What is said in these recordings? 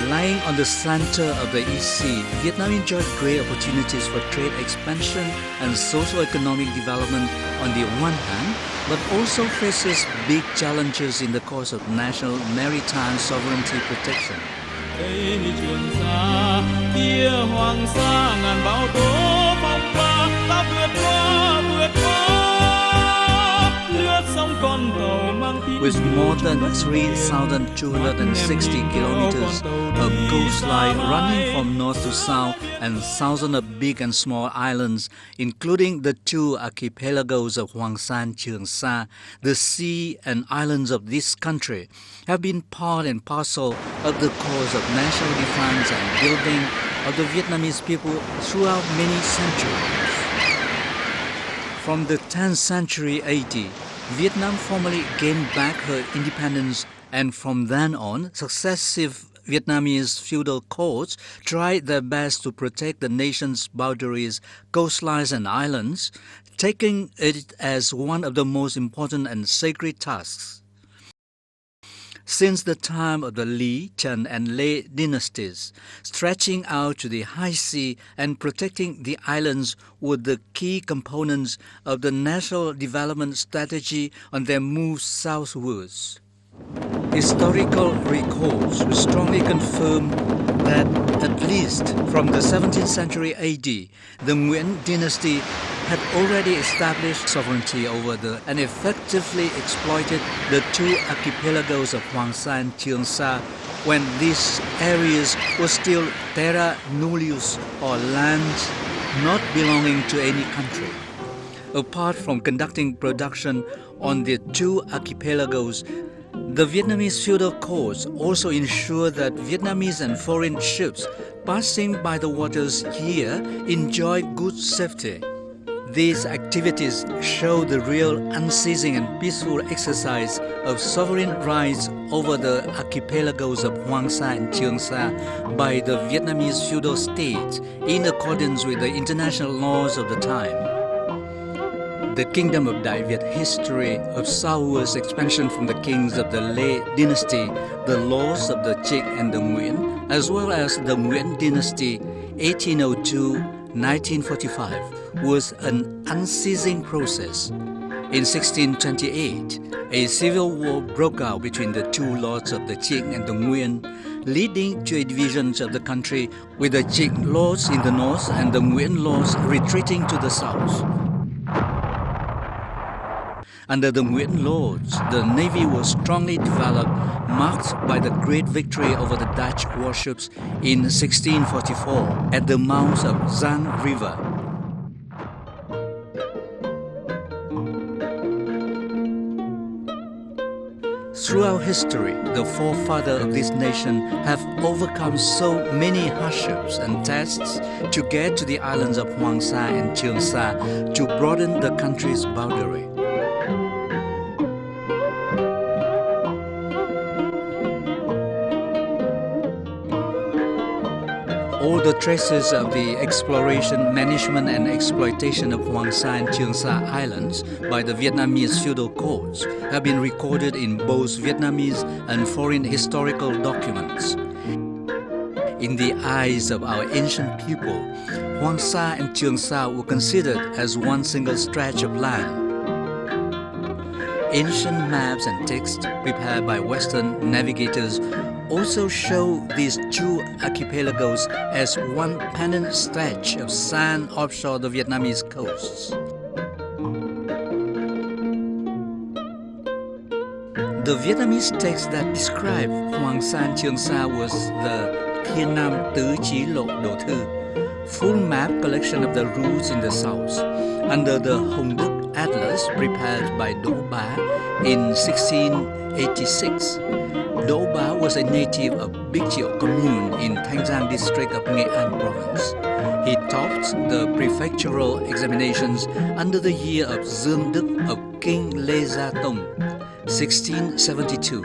Lying on the center of the East Sea, Vietnam enjoyed great opportunities for trade expansion and socio-economic development on the one hand, but also faces big challenges in the course of national maritime sovereignty protection. Trường Sa, kia Hoàng Sa ngàn bão tố phong ba, ta vượt qua, lướt sóng con tàu mang tiếng. With more than 3,260 kilometers of coastline running from north to south and thousands of big and small islands, including the two archipelagos of Hoang and Truong, the sea and islands of this country have been part and parcel of the cause of national defense and building of the Vietnamese people throughout many centuries. From the 10th century AD, Vietnam formally gained back her independence, and from then on, successive Vietnamese feudal courts tried their best to protect the nation's boundaries, coastlines and islands, taking it as one of the most important and sacred tasks. Since the time of the Lý, Trần and Lê dynasties, stretching out to the high sea and protecting the islands were the key components of the national development strategy on their move southwards. Historical records strongly confirm that at least from the 17th century AD, the Nguyen dynasty had already established sovereignty over and effectively exploited the two archipelagos of Hoang Sa and Truong when these areas were still terra nullius or lands not belonging to any country. Apart from conducting production on the two archipelagos, the Vietnamese feudal courts also ensure that Vietnamese and foreign ships passing by the waters here enjoy good safety. These activities show the real unceasing and peaceful exercise of sovereign rights over the archipelagos of Hoang Sa and Truong by the Vietnamese feudal state in accordance with the international laws of the time. The Kingdom of Đại Việt history of southwards expansion from the kings of the Lê dynasty, the laws of the Trịnh and the Nguyễn, as well as the Nguyễn dynasty 1802-1945, was an unceasing process. In 1628, a civil war broke out between the two lords of the Trịnh and the Nguyễn, leading to a division of the country with the Trịnh lords in the north and the Nguyễn lords retreating to the south. Under the Nguyễn lords, the navy was strongly developed, marked by the great victory over the Dutch warships in 1644 at the mouth of Giang River. Throughout history, the forefathers of this nation have overcome so many hardships and tests to get to the islands of Hoang Sa and Truong to broaden the country's boundary. All the traces of the exploration, management and exploitation of Hoang Sa and Truong Islands by the Vietnamese feudal courts have been recorded in both Vietnamese and foreign historical documents. In the eyes of our ancient people, Hoang Sa and Truong were considered as one single stretch of land. Ancient maps and texts prepared by Western navigators also show these two archipelagos as one pennant stretch of sand offshore the Vietnamese coasts. The Vietnamese text that describe Hoang Sa and Truong was the Thiên Nam Tứ Chí Lộ Đồ Thư, full map collection of the routes in the south, under the Hồng Đức Atlas prepared by Do Ba in 1686. Do Ba was a native of Big Triệu commune in Thanh Giang district of Nghệ An province. He topped the prefectural examinations under the year of Dương Đức of King Lê Gia Tông, 1672.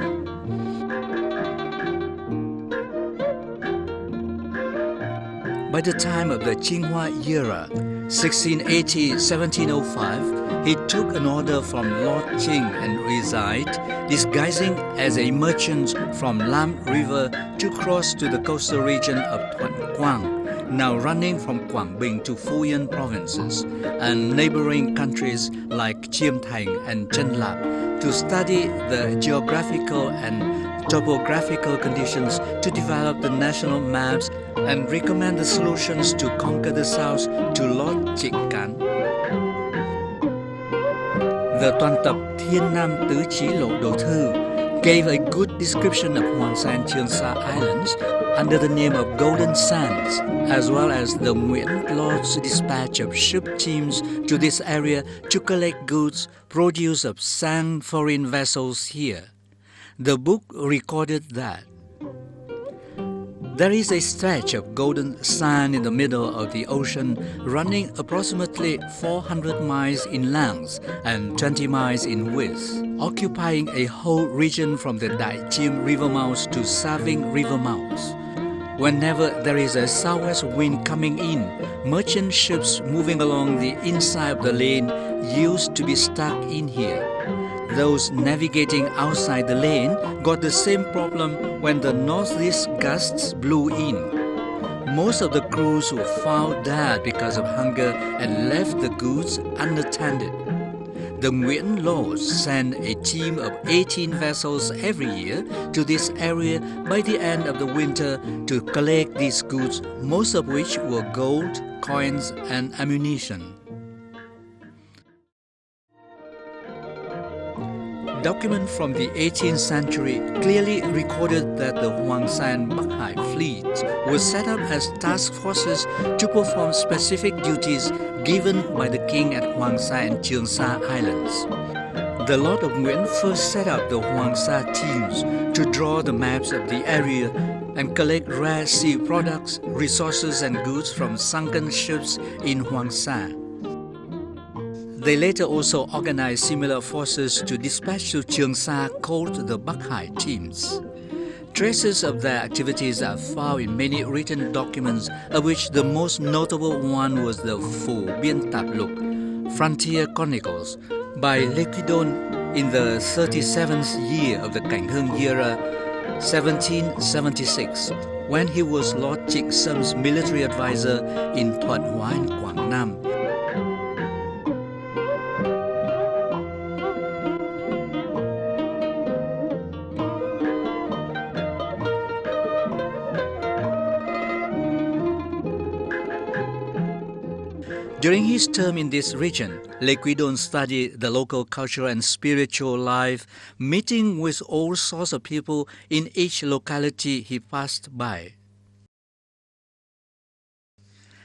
By the time of the Qinghua era, 1680-1705, he took an order from Lord Ching and resigned, disguising as a merchant from Lam River to cross to the coastal region of Hoang, now running from Quảng Bình to Phu Yên provinces and neighboring countries like Chiêm Thành and Chân Lạp to study the geographical and topographical conditions to develop the national maps and recommend the solutions to conquer the south to Lord Trịnh Cán. The toàn tập Thiên Nam Tứ Chí Lộ Đồ Thư gave a good description of Hoang Sa and Trường Sa Islands under the name of Golden Sands, as well as the Nguyễn Lord's dispatch of ship teams to this area to collect goods, produce of sand foreign vessels here. The book recorded that there is a stretch of golden sand in the middle of the ocean running approximately 400 miles in length and 20 miles in width, occupying a whole region from the Đại Chiêm River mouth to Saving River mouth. Whenever there is a southwest wind coming in, merchant ships moving along the inside of the lane used to be stuck in here. Those navigating outside the lane got the same problem when the northeast gusts blew in. Most of the crews were found dead because of hunger and left the goods unattended. The Nguyễn Lords sent a team of 18 vessels every year to this area by the end of the winter to collect these goods, most of which were gold, coins, and ammunition. Documents from the 18th century clearly recorded that the Hoang Sa and Bắc Hải fleets were set up as task forces to perform specific duties given by the king at Hoang Sa and Trường Sa Islands. The Lord of Nguyễn first set up the Hoang Sa teams to draw the maps of the area and collect rare sea products, resources and goods from sunken ships in Hoang Sa. They later also organized similar forces to dispatch to Trường Sa called the Bắc Hải teams. Traces of their activities are found in many written documents, of which the most notable one was the Phủ Biên Tạp Lục, Frontier Chronicles, by Lequidon in the 37th year of the Cảnh Hưng era, 1776, when he was Lord Trịnh Sâm military advisor in Thuận Hóa and Quảng Nam. During his term in this region, Lequidon studied the local cultural and spiritual life, meeting with all sorts of people in each locality he passed by.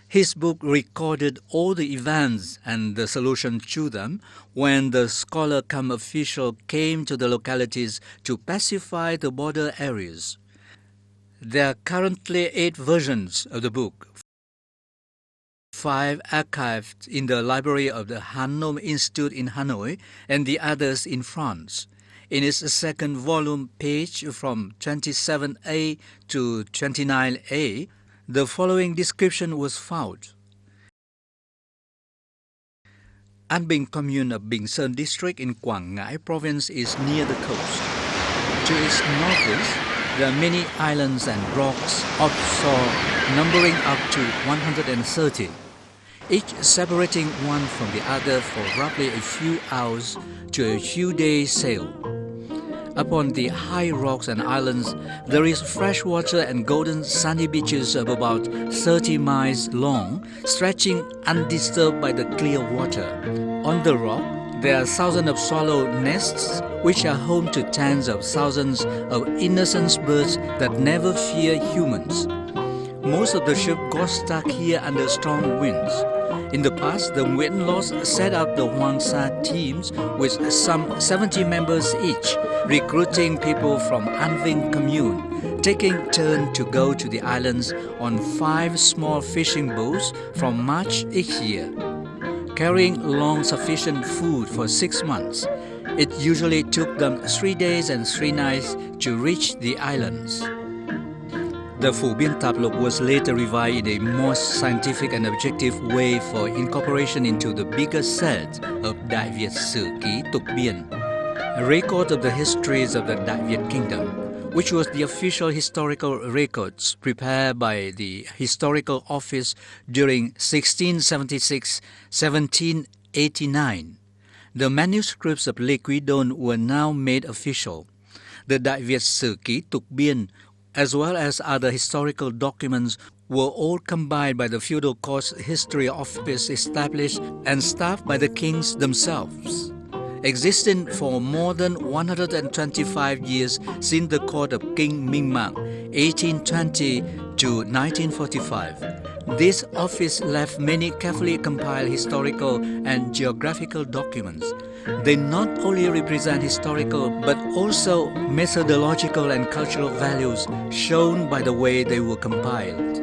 His book recorded all the events and the solution to them when the scholar-cum-official came to the localities to pacify the border areas. There are currently 8 versions of the book, 5 archived in the library of the Hàn Institute in Hanoi and the others in France. In its second volume, page from 27A to 29A, the following description was found. An Bình commune of Bình Sơn district in Quảng Ngãi province is near the coast. To its northeast, there are many islands and rocks offshore, numbering up to 130, each separating one from the other for roughly a few hours to a few days' sail. Upon the high rocks and islands, there is fresh water and golden sandy beaches of about 30 miles long, stretching undisturbed by the clear water. On the rock, there are thousands of swallow nests, which are home to tens of thousands of innocent birds that never fear humans. Most of the ships got stuck here under strong winds. In the past, the Nguyễn Lords set up the Hoang Sa teams with some 70 members each, recruiting people from An Vinh commune, taking turn to go to the islands on 5 small fishing boats from March each year, carrying along sufficient food for 6 months. It usually took them 3 days and 3 nights to reach the islands. The Phổ Biên Tạp Lục was later revised in a more scientific and objective way for incorporation into the bigger set of Đại Việt Sử Ký Tục Biên, a record of the histories of the Đại Việt Kingdom, which was the official historical records prepared by the Historical Office during 1676-1789. The manuscripts of Lê Quý Đôn were now made official. The Đại Việt Sử Ký Tục Biên, as well as other historical documents, were all combined by the Feudal Court's History Office established and staffed by the kings themselves. Existing for more than 125 years since the court of King Minh Mạng, 1820 to 1945. This office left many carefully compiled historical and geographical documents. They not only represent historical but also methodological and cultural values shown by the way they were compiled.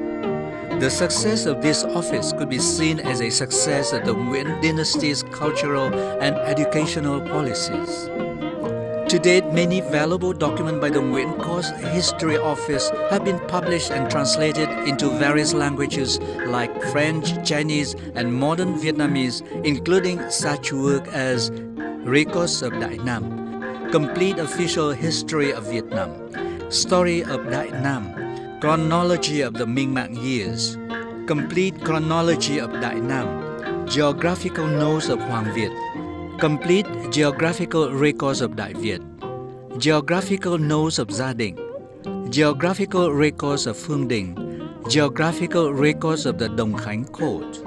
The success of this office could be seen as a success of the Nguyễn dynasty's cultural and educational policies. To date, many valuable documents by the Nguyễn Court's History Office have been published and translated into various languages like French, Chinese, and modern Vietnamese, including such work as Records of Đại Nam, Complete Official History of Vietnam, Story of Đại Nam, Chronology of the Minh Mạng Years, Complete Chronology of Đại Nam, Geographical Notes of Hoang Việt, Complete Geographical Records of Đại Việt, Geographical Notes of Gia Định, Geographical Records of Phương Đình, Geographical Records of the Đồng Khánh Court.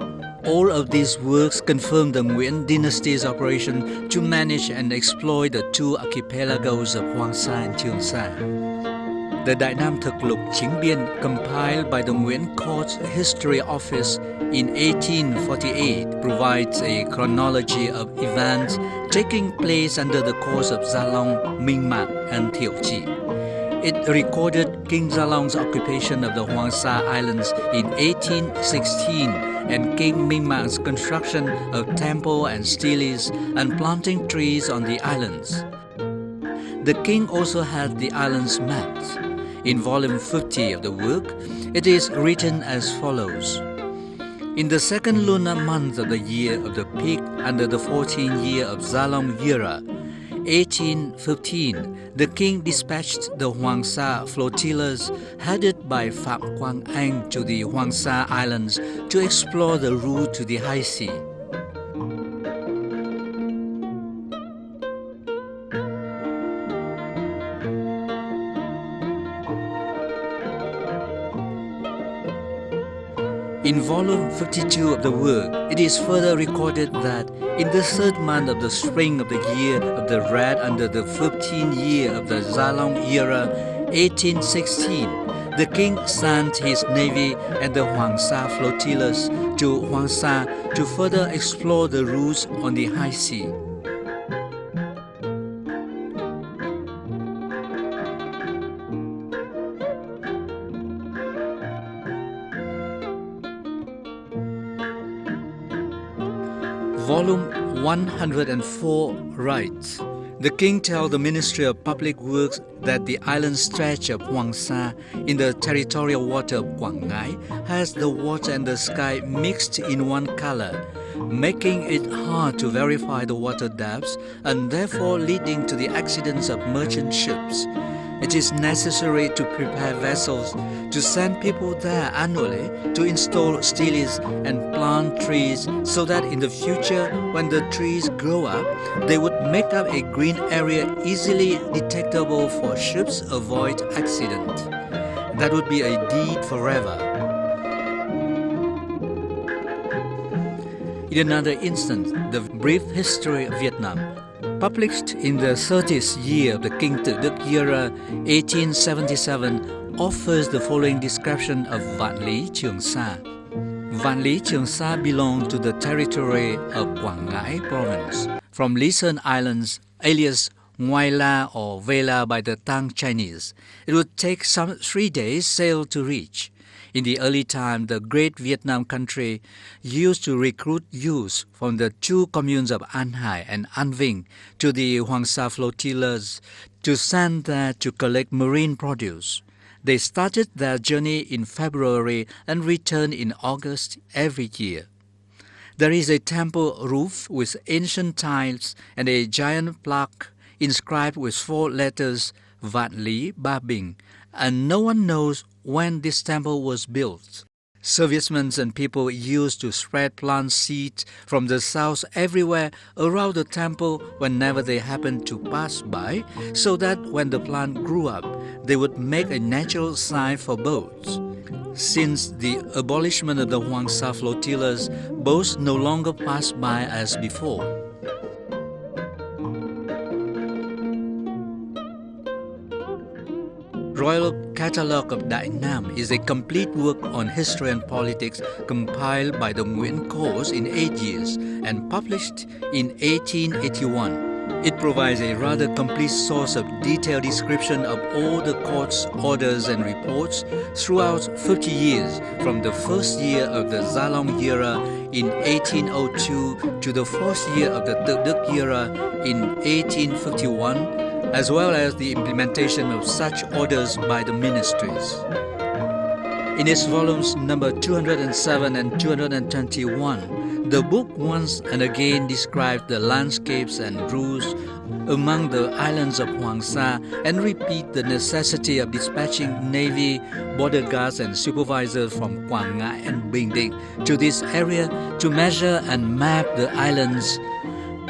All of these works confirm the Nguyễn dynasty's operation to manage and exploit the two archipelagos of Hoang Sa and Trường Sa. The Đại Nam Thực Lục Chính Biên, compiled by the Nguyễn Court's History Office in 1848, provides a chronology of events taking place under the courts of Gia Long, Minh Mạng, and Thiệu Trị. It recorded King Gia Long's occupation of the Hoang Sa Islands in 1816 and King Minh Mãng's construction of temple and steles and planting trees on the islands. The king also had the islands mapped. In volume 50 of the work, it is written as follows. In the second lunar month of the year of the pig under the 14th year of Gia Long era, 1815, the king dispatched the Hoang Sa flotillas headed by Phạm Quang Anh to the Hoang Sa Islands to explore the route to the high sea. In volume 52 of the work, it is further recorded that in the third month of the spring of the year of the rat under the 15th year of the Gia Long era, 1816, the king sent his navy and the Hoang Sa flotillas to Hoang Sa to further explore the routes on the high sea. Volume 104 writes, the king tells the Ministry of Public Works that the island stretch of Hoang Sa in the territorial water of Quảng Ngãi has the water and the sky mixed in one color, making it hard to verify the water depths and therefore leading to the accidents of merchant ships. It is necessary to prepare vessels to send people there annually to install steles and plant trees so that in the future, when the trees grow up, they would make up a green area easily detectable for ships avoid accident. That would be a deed forever. In another instance, the Brief History of Vietnam, published in the 30th year of the King Tự Đức era, 1877, offers the following description of Vạn Lý Trường Sa. Vạn Lý Trường Sa belonged to the territory of Quảng Ngãi province, from Lý Sơn Islands, alias Ngoai La or Vela by the Tang Chinese. It would take some 3 days' sail to reach. In the early time, the Great Vietnam country used to recruit youths from the two communes of An Hải and An Vinh to the Hoang Sa flotillas to send there to collect marine produce. They started their journey in February and returned in August every year. There is a temple roof with ancient tiles and a giant plaque inscribed with 4 letters Vạn Lý Ba Bình, and no one knows when this temple was built. Servicemen and people used to spread plant seeds from the south everywhere around the temple whenever they happened to pass by, so that when the plant grew up, they would make a natural sign for boats. Since the abolishment of the Hoang flotillas, boats no longer pass by as before. Royal Catalogue of Đại Nam is a complete work on history and politics compiled by the Nguyễn Course in 8 years and published in 1881. It provides a rather complete source of detailed description of all the court's orders and reports throughout 50 years, from the first year of the Gia Long era in 1802 to the fourth year of the Tự Đức era in 1851, as well as the implementation of such orders by the ministries. In its volumes number 207 and 221, the book once and again described the landscapes and rules among the islands of Hoang Sa and repeat the necessity of dispatching navy, border guards and supervisors from Quảng Ngãi and Bình Định to this area to measure and map the islands,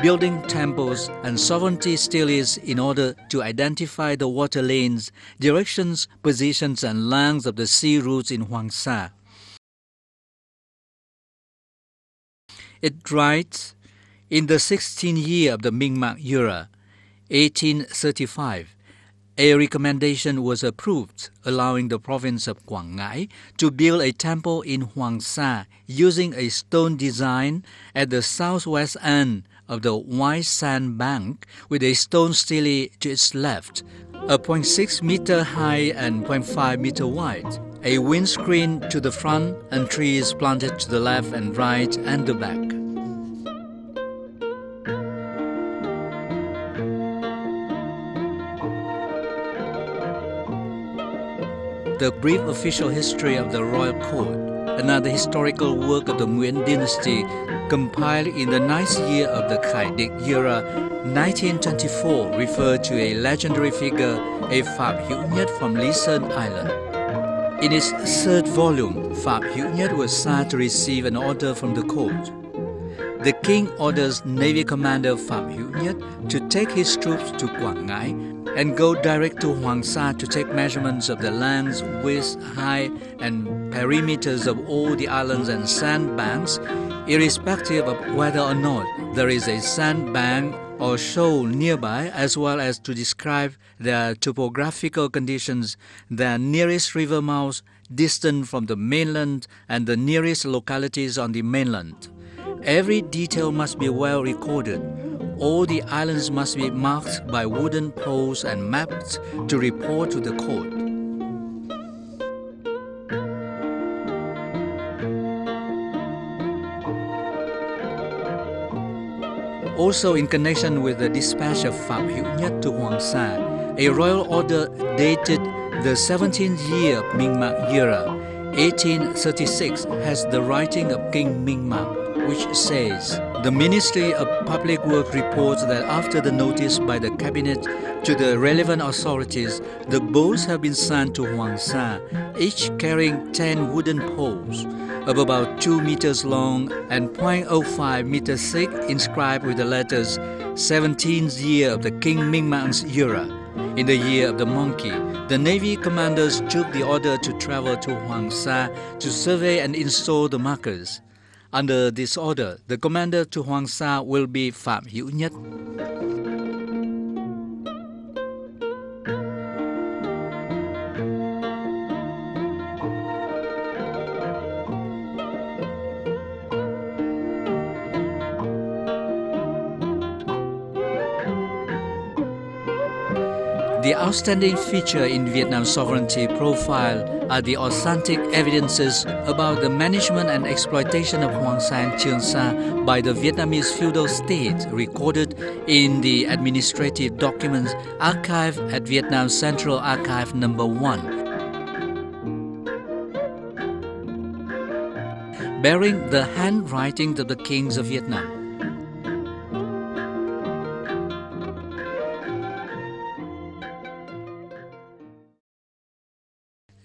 building temples and sovereignty steles in order to identify the water lanes, directions, positions and lengths of the sea routes in Hoang Sa. It writes, in the 16th year of the Minh era, 1835, a recommendation was approved allowing the province of Quảng Ngãi to build a temple in Hoang Sa using a stone design at the southwest end of the white sand bank with a stone stele to its left, a 0.6 meter high and 0.5 meter wide, a windscreen to the front and trees planted to the left and right and the back. The brief official history of the royal court, another historical work of the Nguyễn dynasty, compiled in the 9th year of the Khai Định era, 1924, referred to a legendary figure, a Phạm Hữu Nhất from Lý Sơn Island. In its 3rd volume, Phạm Hữu Nhất was sad to receive an order from the court. The king orders Navy Commander Phạm Hữu Nhất to take his troops to Quảng Ngãi and go direct to Hoang Sa to take measurements of the length, width, height, and perimeters of all the islands and sandbanks, irrespective of whether or not there is a sandbank or shoal nearby, as well as to describe their topographical conditions, their nearest river mouths, distant from the mainland, and the nearest localities on the mainland. Every detail must be well recorded. All the islands must be marked by wooden poles and mapped to report to the court. Also, in connection with the dispatch of Phạm Hữu Nhất to Hoang Sa, a royal order dated the 17th year of Minh era, 1836, has the writing of King Minh, which says, the Ministry of Public Works reports that after the notice by the Cabinet to the relevant authorities, the boats have been sent to Hoang Sa, each carrying 10 wooden poles of about 2 meters long and 0.05 meters thick, inscribed with the letters 17th year of the King Minh era. In the year of the monkey, the Navy commanders took the order to travel to Hoang Sa to survey and install the markers. Under this order, the commander to Hoang Sa will be Phạm Hữu Nhất. The outstanding feature in Vietnam's sovereignty profile are the authentic evidences about the management and exploitation of Hoang Sa and Trường Sa by the Vietnamese feudal state, recorded in the administrative documents archived at Vietnam Central Archive No. 1. bearing the handwriting of the kings of Vietnam.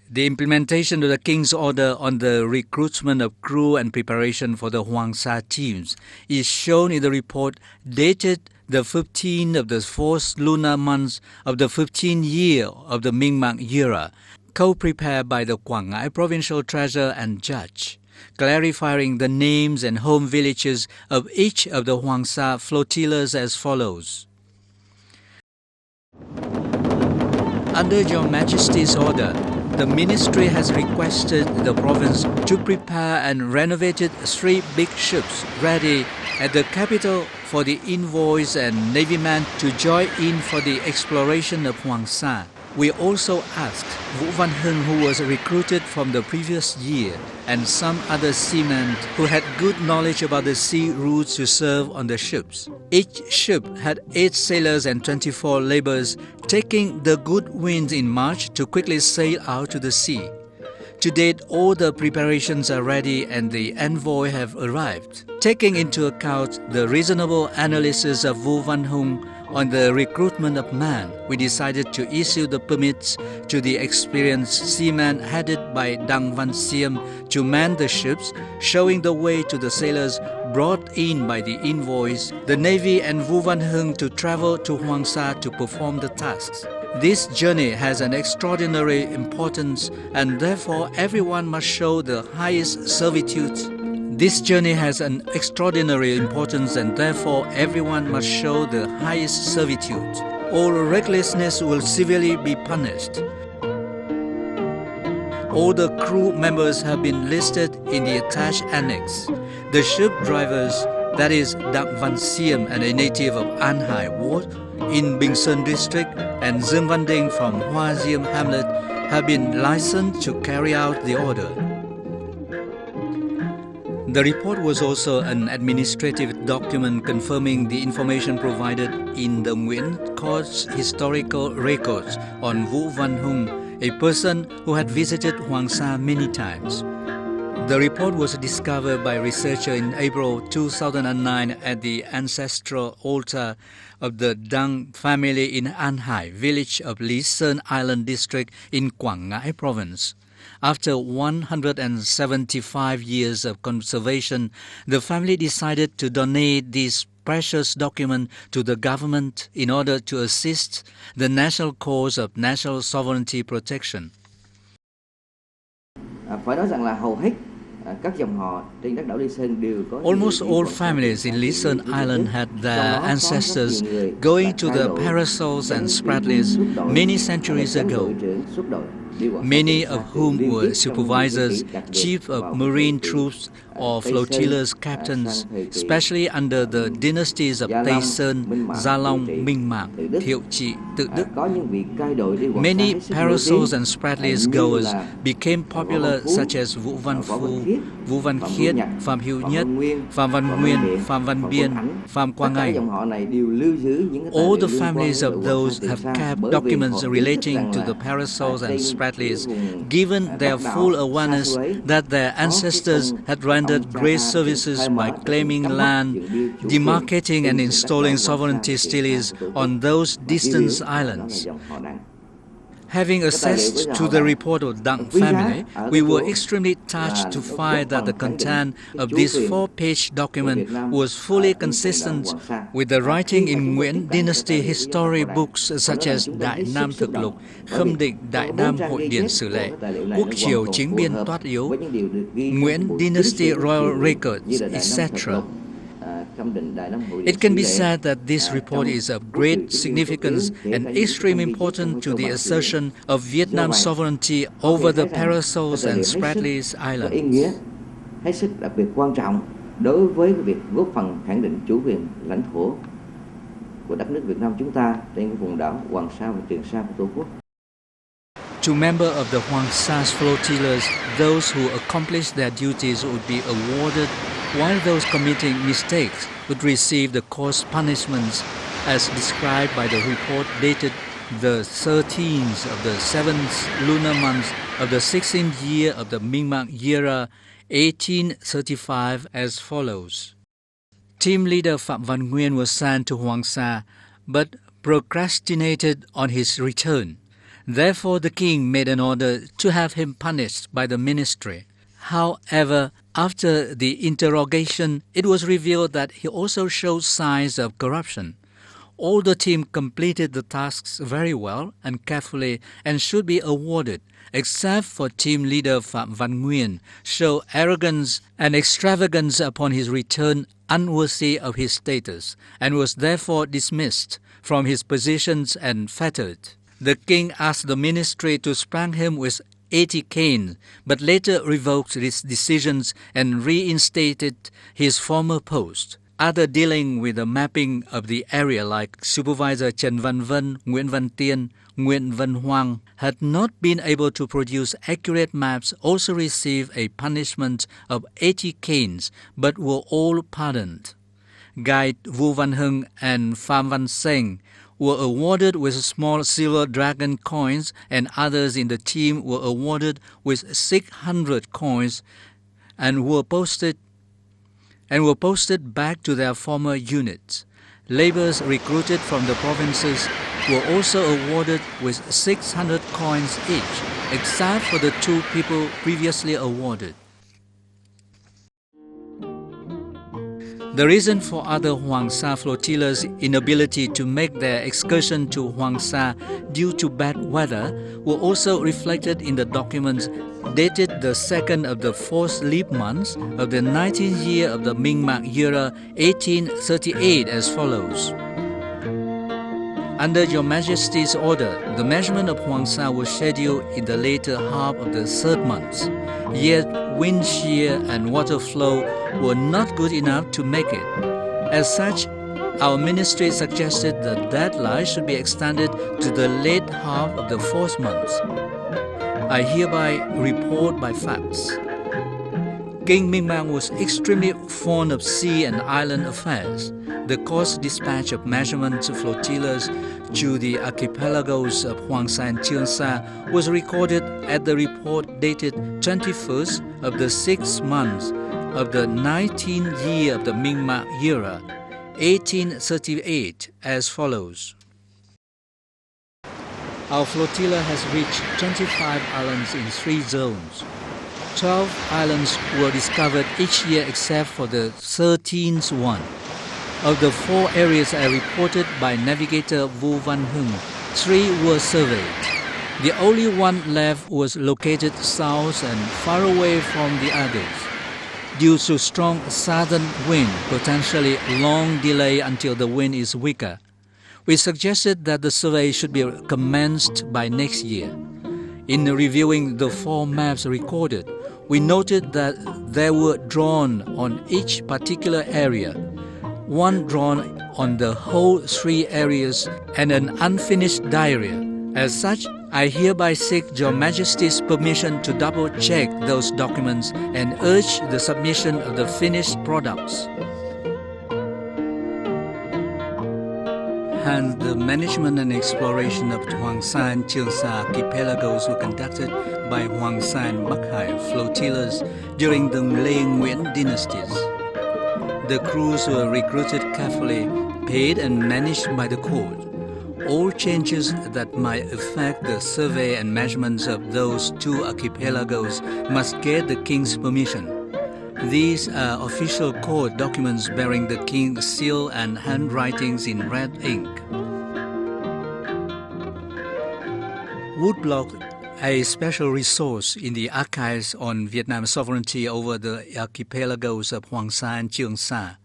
The implementation of the King's order on the recruitment of crew and preparation for the Hoang teams is shown in the report dated the 15th of the 4th lunar month of the 15th year of the Minh era, co-prepared by the Quảng Ngãi provincial treasurer and judge, clarifying the names and home villages of each of the Hoang flotillas as follows. Under Your Majesty's order, the Ministry has requested the province to prepare and renovated 3 big ships ready at the capital for the envoys and navymen to join in for the exploration of Hoang Sa. We also asked Vũ Văn Hưng, who was recruited from the previous year, and some other seamen who had good knowledge about the sea routes to serve on the ships. Each ship had 8 sailors and 24 labourers, taking the good wind in March to quickly sail out to the sea. To date, all the preparations are ready and the envoy have arrived. Taking into account the reasonable analysis of Vũ Văn Hưng on the recruitment of men, we decided to issue the permits to the experienced seamen headed by Dang Văn Siem to man the ships, showing the way to the sailors brought in by the envoys, the Navy and Vũ Văn Hưng to travel to Hoang Sa to perform the tasks. This journey has an extraordinary importance and therefore everyone must show the highest servitude. This journey has an extraordinary importance and therefore everyone must show the highest servitude. All recklessness will severely be punished. All the crew members have been listed in the attached annex. The ship drivers, that is Dang Văn Siem and a native of An Hai Ward in Bình Sơn district and Dương Văn Đinh from Hoa Diêm hamlet, have been licensed to carry out the order. The report was also an administrative document confirming the information provided in the Nguyễn Court's historical records on Vũ Văn Hưng, a person who had visited Hoang Sa many times. The report was discovered by researchers in April 2009 at the ancestral altar of the Dang family in An Hai village of Lý Sơn Island district in Quảng Ngãi province. After 175 years of conservation, the family decided to donate this precious document to the government in order to assist the national cause of national sovereignty protection. Phải nói rằng là hầu hết các dòng họ trên đất đảo Lý Sơn đều có. Almost all families in Lý Sơn Island had their ancestors going to the Parasols and Spratlys many centuries ago, many of whom were supervisors, chief of marine troops or flotillas captains, especially under the dynasties of Tây Sơn, Gia Long, Minh Mạng, Thiệu Trị, Tự Đức. Many Parasols and Spratlys goers became popular, such as Vũ Văn Phu, Vũ Văn Khiết, Phạm Hữu Nhất, Phạm Văn Nguyên, Phạm Văn Biên, Phạm Quang Anh. All the families of those have kept documents relating to the Parasols and Spratlys, given their full awareness that their ancestors had rendered great services by claiming land, demarcating and installing sovereignty stelaes on those distant islands. Having access to the report of Dang family, we were extremely touched to find that the content of this 4-page document was fully consistent with the writing in Nguyễn Dynasty history books such as Đại Nam Thực Lục, Khâm Định Đại Nam Hội Điển Sử Lệ, Quốc Triều Chính Biên Toát Yếu, Nguyễn Dynasty Royal Records, etc. It can be said that this report is of great significance and extreme importance to the assertion of Vietnam's sovereignty over the Parasols and Spratlys Islands. Hết sức đặc biệt quan trọng đối với việc góp phần khẳng định chủ quyền lãnh thổ của đất nước Việt Nam chúng ta trên cái vùng đảo Hoàng Sa và Trường Sa của Tổ quốc. To members of the Hoang Sa flotillas, those who accomplished their duties would be awarded, while those committing mistakes would receive the coarse punishments as described by the report dated the 13th of the 7th lunar month of the 16th year of the Minh era, 1835 as follows. Team leader Phạm Văn Nguyên was sent to Hoang Sa, but procrastinated on his return. Therefore, the king made an order to have him punished by the ministry. However, after the interrogation, it was revealed that he also showed signs of corruption. All the team completed the tasks very well and carefully and should be awarded, except for team leader Phạm Văn Nguyên, show arrogance and extravagance upon his return unworthy of his status, and was therefore dismissed from his positions and fettered. The king asked the ministry to spank him with 80 canes, but later revoked his decisions and reinstated his former post. Other dealing with the mapping of the area like Supervisor Trần Văn Vân, Nguyễn Văn Tiên, Nguyễn Văn Hoang had not been able to produce accurate maps, also received a punishment of 80 canes, but were all pardoned. Guide Vu Văn Hưng and Phạm Văn Seng were awarded with small silver dragon coins, and others in the team were awarded with 600 coins and were posted back to their former units. Laborers recruited from the provinces were also awarded with 600 coins each, except for the 2 people previously awarded. The reason for other Hoang Sa flotillas' inability to make their excursion to Hoang Sa due to bad weather were also reflected in the documents dated the 2nd of the 4th leap month of the 19th year of the Ming-Mak era 1838 as follows. Under Your Majesty's order, the measurement of Hoang Sa was scheduled in the later half of the 3rd month, yet wind shear and water flow were not good enough to make it. As such, our ministry suggested the deadline should be extended to the late half of the 4th month. I hereby report by facts. King Ming-Mak was extremely fond of sea and island affairs. The course dispatch of measurement flotillas to the archipelagos of Hoang Sa and Cheung Sa was recorded at the report dated 21st of the 6th month of the 19th year of the Ming-Mak era, 1838, as follows. Our flotilla has reached 25 islands in 3 zones. 12 islands were discovered each year except for the 13th one. Of the 4 areas I reported by navigator Vu Văn Hưng, 3 were surveyed. The only one left was located south and far away from the others. Due to strong southern wind, potentially long delay until the wind is weaker, we suggested that the survey should be commenced by next year. In reviewing the 4 maps recorded, we noted that there were drawn on each particular area, 1 drawn on the whole 3 areas, and an unfinished diary. As such, I hereby seek Your Majesty's permission to double-check those documents and urge the submission of the finished products. Hence, the management and exploration of Hoang Sa and Cheung Sa archipelagos were conducted by Hoang Sa and Bắc Hải flotillas during the Lê Nguyễn dynasties. The crews were recruited carefully, paid and managed by the court. All changes that might affect the survey and measurements of those 2 archipelagos must get the king's permission. These are official court documents bearing the king's seal and handwritings in red ink. Woodblock, a special resource in the archives on Vietnam's sovereignty over the archipelagos of Hoang Sa and Cheung Sa.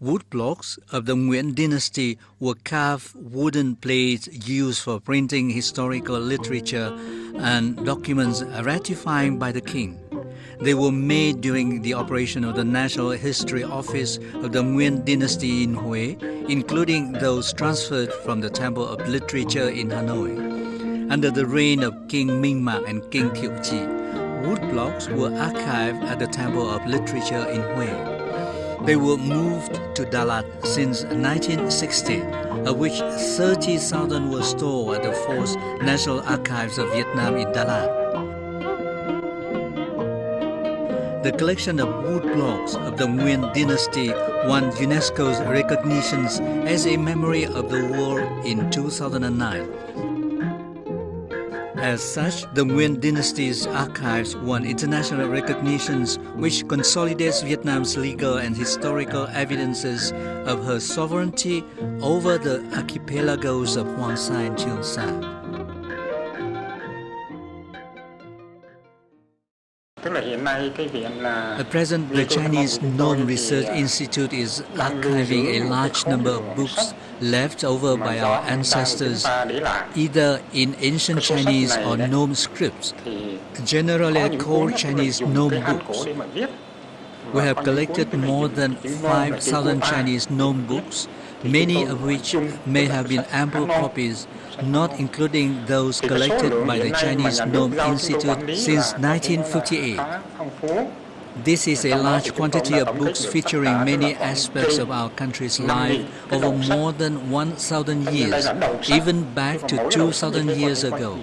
Woodblocks of the Nguyễn dynasty were carved wooden plates used for printing historical literature and documents ratifying by the king. They were made during the operation of the National History Office of the Nguyễn dynasty in Huế, including those transferred from the Temple of Literature in Hanoi. Under the reign of King Ming-Mak and King Thiệu Chi, woodblocks were archived at the Temple of Literature in Huế. They were moved to Dalat since 1960, of which 30,000 were stored at the 4th National Archives of Vietnam in Dalat. The collection of wood blocks of the Nguyen dynasty won UNESCO's recognitions as a memory of the world in 2009. As such, the Nguyen dynasty's archives won international recognitions, which consolidates Vietnam's legal and historical evidences of her sovereignty over the archipelagos of Hoang Sa and Truong Sa. At present, the Chinese Nome Research Institute is archiving a large number of books left over by our ancestors, either in ancient Chinese or Nome scripts, generally called Chinese Nome books. We have collected more than 5,000 Chinese Nome books, many of which may have been ample copies, not including those collected by the Chinese Nome Institute since 1958. This is a large quantity of books featuring many aspects of our country's life over more than 1,000 years, even back to 2,000 years ago.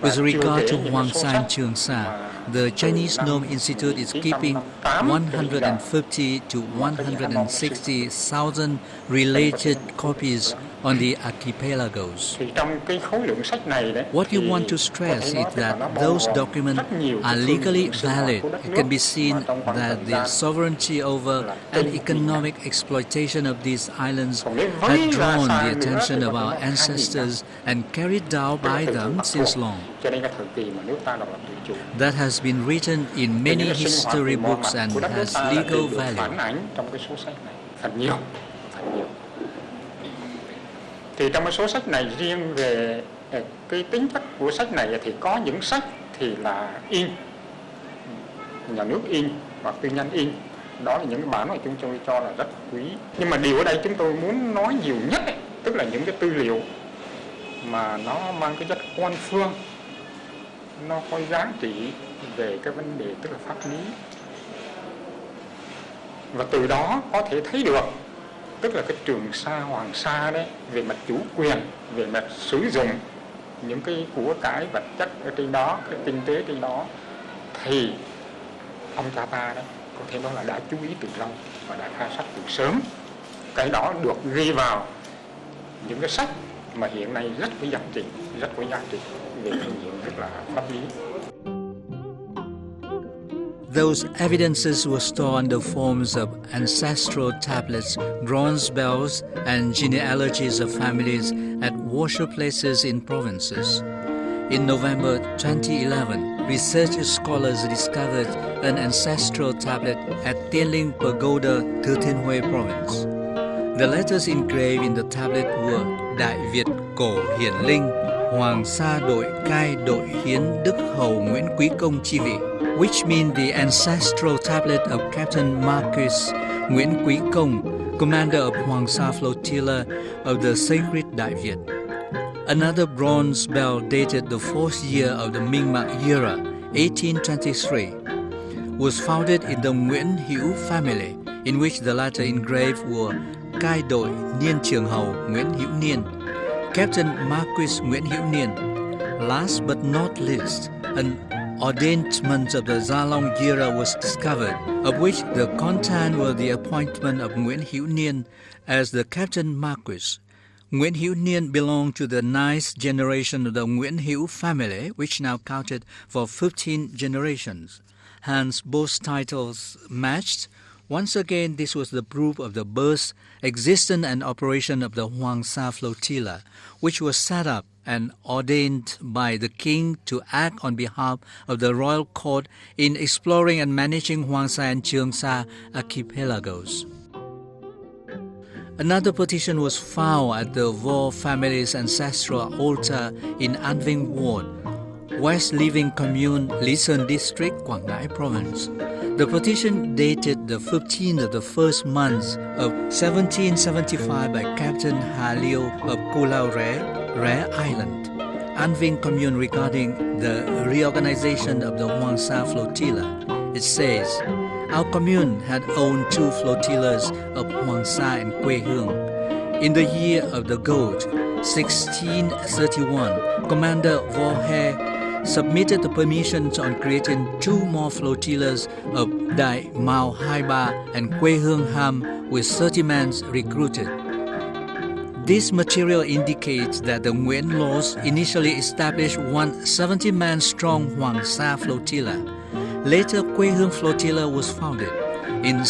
With regard to Hoang Sa and Truong Sa, the Chinese Nome Institute is keeping 150 to 160,000 related copies on the archipelagos. What you want to stress is that those documents are legally valid. It can be seen that the sovereignty over and economic exploitation of these islands had drawn the attention of our ancestors and carried out by them since long. That has been written in many history books and has legal value. Thì trong số sách này riêng về cái tính chất của sách này thì có những sách thì là in, nhà nước in hoặc tư nhân in. Đó là những cái bản mà chúng tôi cho là rất quý. Nhưng mà điều ở đây chúng tôi muốn nói nhiều nhất ấy, tức là những cái tư liệu mà nó mang cái chất quan phương, nó có giá trị về cái vấn đề tức là pháp lý. Và từ đó có thể thấy được tức là cái Trường Sa, Hoàng Sa đấy, về mặt chủ quyền, về mặt sử dụng những cái của cải vật chất ở trên đó, cái kinh tế trên đó, thì ông cha ta đấy có thể nói là đã chú ý từ lâu và đã khai sách từ sớm. Cái đó được ghi vào những cái sách mà hiện nay rất có giá trị về phương diện rất là pháp lý. Those evidences were stored under forms of ancestral tablets, bronze bells, and genealogies of families at worship places in provinces. In November 2011, research scholars discovered an ancestral tablet at Tiên Linh Pagoda, Thừa Thiên Huế province. The letters engraved in the tablet were Đại Việt Cổ Hiển Linh, Hoàng Sa Đội Cai Đội Hiến Đức Hầu Nguyễn Quý Công Chi Vị, which mean the ancestral tablet of Captain Marquis Nguyễn Quý Công, commander of Hoang Sa flotilla of the sacred Đại Việt. Another bronze bell dated the 4th year of the Minh Mạng era, 1823, was founded in the Nguyễn Hữu family, in which the latter engraved were Cai Đội Niên Trường Hầu Nguyễn Hữu Niên, Captain Marquis Nguyễn Hữu Niên. Last but not least, an ordainment of the Gia Long era was discovered, of which the content were the appointment of Nguyễn Hữu Niên as the Captain Marquis. Nguyễn Hữu Niên belonged to the 9th generation of the Nguyễn Hữu family, which now counted for 15 generations. Hence, both titles matched. Once again, this was the proof of the birth, existence and operation of the Hoang Sa flotilla, which was set up and ordained by the king to act on behalf of the royal court in exploring and managing Hoang Sa and Truong Sa archipelagos. Another petition was found at the Vo family's ancestral altar in An Vinh Ward, West Living Commune, Lý Sơn District, Quảng Ngãi Province. The petition dated the 15th of the first month of 1775 by Captain Hà Liêu of Cù Lao Ré Island, An Vinh Commune, regarding the reorganization of the Hoang Sa flotilla. It says, our commune had owned 2 flotillas of Hoang Sa and Quê Hương. In the year of the goat, 1631, Commander Vo He submitted the permissions on creating 2 more flotillas of Dai Mao Hai Ba and Quê Hương Ham with 30 men recruited. This material indicates that the Nguyen Lo's initially established one 70-man strong Hoang Sa flotilla. Later, Quê Hương flotilla was founded. In